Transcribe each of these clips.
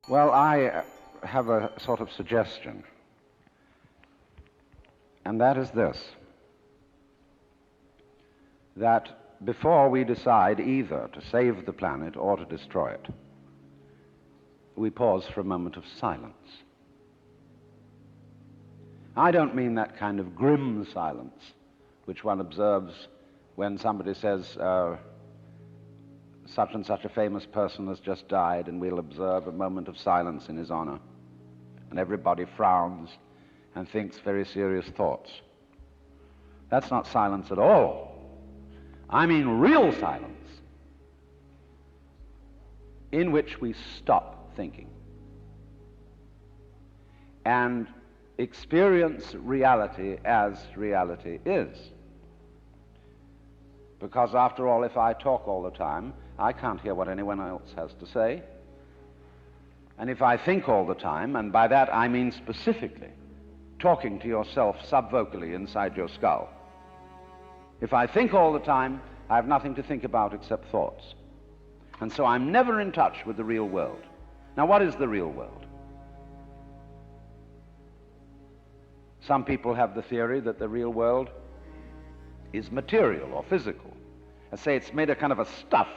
Well, I have a sort of suggestion, and that is this, that before we decide either to save the planet or to destroy it, we pause for a moment of silence. I don't mean that kind of grim silence which one observes when somebody says, such and such a famous person has just died, and we'll observe a moment of silence in his honor, and everybody frowns and thinks very serious thoughts. That's not silence at all. I mean real silence, in which we stop thinking and experience reality as reality is. Because after all, if I talk all the time, I can't hear what anyone else has to say. And if I think all the time, and by that I mean specifically talking to yourself subvocally inside your skull, if I think all the time, I have nothing to think about except thoughts. And so I'm never in touch with the real world. Now, what is the real world? Some people have the theory that the real world is material or physical. I say it's made of kind of a stuff.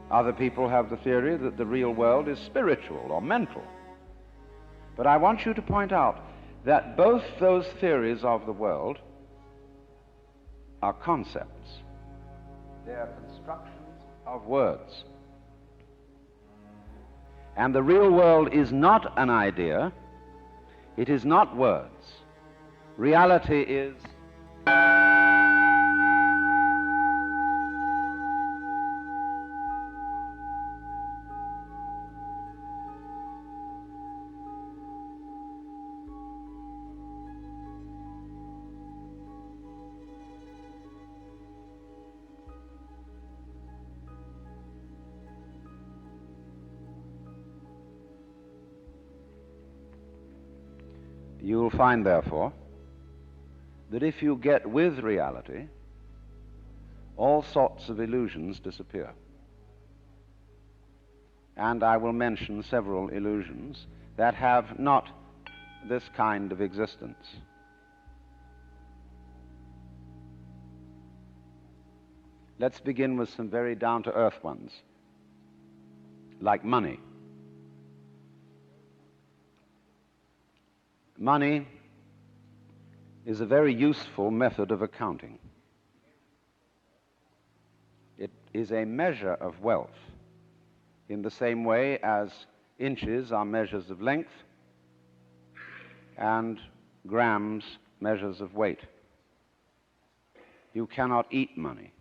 Other people have the theory that the real world is spiritual or mental. But I want you to point out that both those theories of the world are concepts. They are constructions of words. And the real world is not an idea. It is not words. Reality is you will find, therefore, that if you get with reality, all sorts of illusions disappear. And I will mention several illusions that have not this kind of existence. Let's begin with some very down-to-earth ones, like money. Money is a very useful method of accounting. It is a measure of wealth in the same way as inches are measures of length and grams measures of weight. You cannot eat money.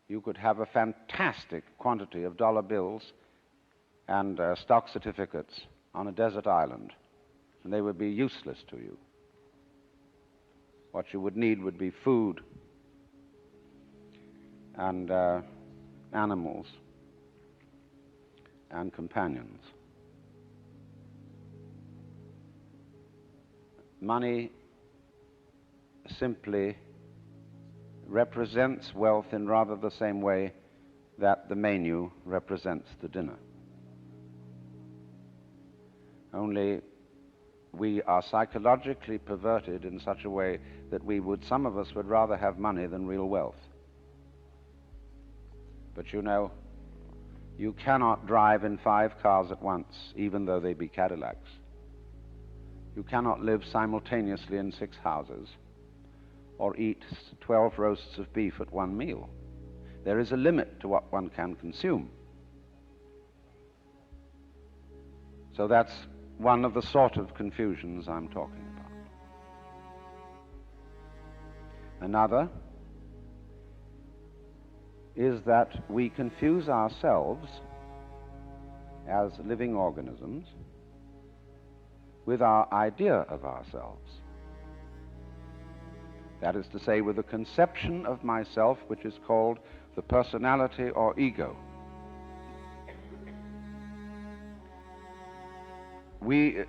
You could have a fantastic quantity of dollar bills and stock certificates on a desert island, and they would be useless to you. What you would need would be food and animals and companions. Money simply represents wealth in rather the same way that the menu represents the dinner. Only we are psychologically perverted in such a way that some of us would rather have money than real wealth. But you know, you cannot drive in 5 cars at once, even though they be Cadillacs. You cannot live simultaneously in 6 houses or eat 12 roasts of beef at one meal. There is a limit to what one can consume. So that's one of the sort of confusions I'm talking about. Another is that we confuse ourselves as living organisms with our idea of ourselves. That is to say, with a conception of myself which is called the personality or ego.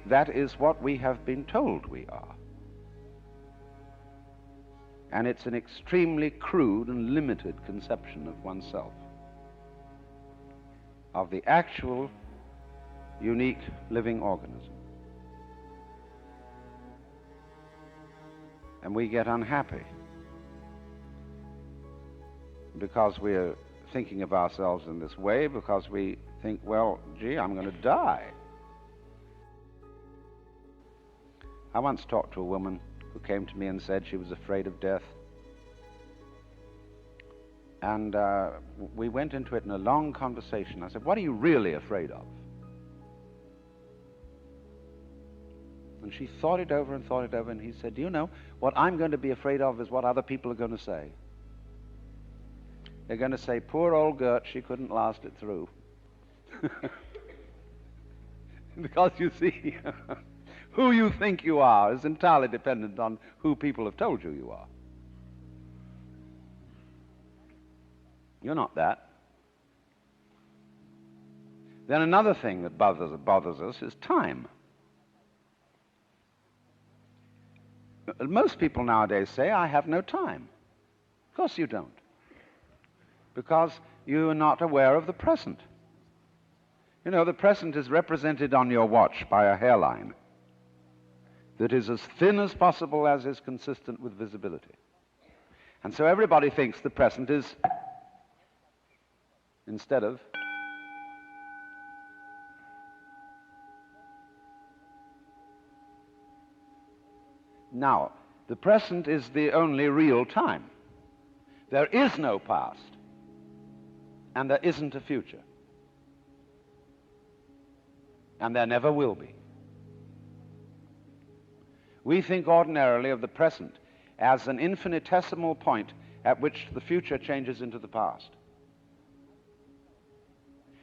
That is what we have been told we are. And it's an extremely crude and limited conception of oneself. of the actual, unique living organism. And we get unhappy because we're thinking of ourselves in this way, because we think, well, gee, I'm going to die. I once talked to a woman who came to me and said she was afraid of death. And we went into it in a long conversation. I said, what are you really afraid of? And she thought it over, and he said, do you know, what I'm going to be afraid of is what other people are going to say. They're going to say, poor old Gert, she couldn't last it through. Because you see, who you think you are is entirely dependent on who people have told you you are. You're not that. Then another thing that bothers us is time. Most people nowadays say, I have no time. Of course you don't. Because you are not aware of the present. You know, the present is represented on your watch by a hairline that is as thin as possible, as is consistent with visibility. And so everybody thinks the present is, instead of, now, the present is the only real time. There is no past, and there isn't a future. And there never will be. We think ordinarily of the present as an infinitesimal point at which the future changes into the past.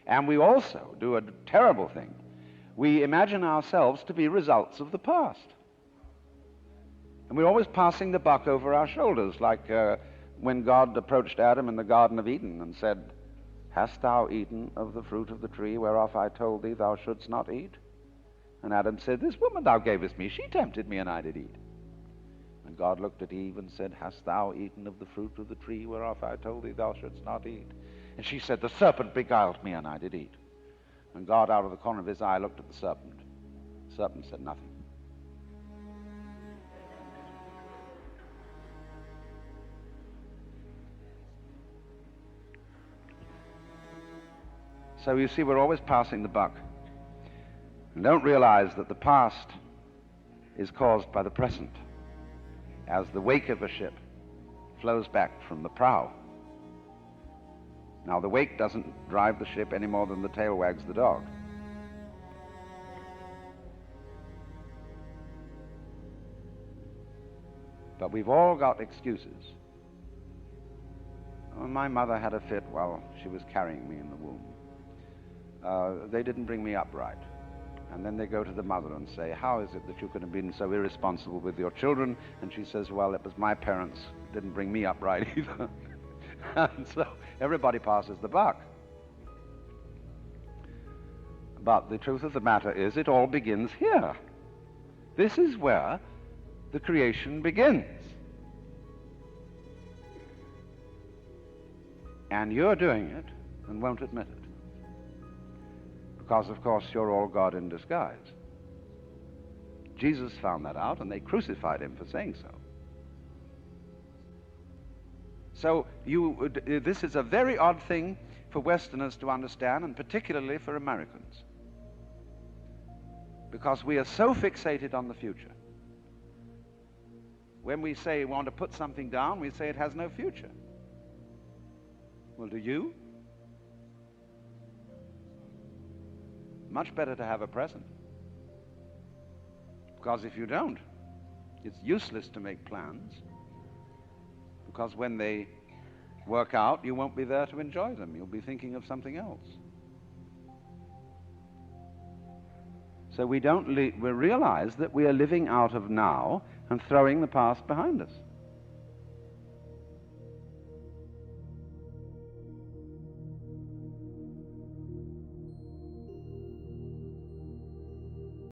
And we also do a terrible thing. We imagine ourselves to be results of the past. And we're always passing the buck over our shoulders, like when God approached Adam in the Garden of Eden and said, hast thou eaten of the fruit of the tree whereof I told thee thou shouldst not eat? And Adam said, this woman thou gavest me, she tempted me and I did eat. And God looked at Eve and said, hast thou eaten of the fruit of the tree whereof I told thee thou shouldst not eat? And she said, the serpent beguiled me and I did eat. And God, out of the corner of his eye, looked at the serpent. The serpent said nothing. So you see, we're always passing the buck. And don't realize that the past is caused by the present, as the wake of a ship flows back from the prow. Now, the wake doesn't drive the ship any more than the tail wags the dog. But we've all got excuses. Oh, my mother had a fit while she was carrying me in the womb. They didn't bring me up right. And then they go to the mother and say, how is it that you could have been so irresponsible with your children? And she says, well, it was my parents didn't bring me up right either. And so everybody passes the buck. But the truth of the matter is, it all begins here. This is where the creation begins. And you're doing it and won't admit it. Because, of course, you're all God in disguise. Jesus found that out, and they crucified him for saying so. So this is a very odd thing for Westerners to understand, and particularly for Americans. Because we are so fixated on the future. When we say we want to put something down, we say it has no future. Well, do you? Much better to have a present. Because if you don't, it's useless to make plans. Because when they work out, you won't be there to enjoy them. You'll be thinking of something else. So we realize that we are living out of now and throwing the past behind us.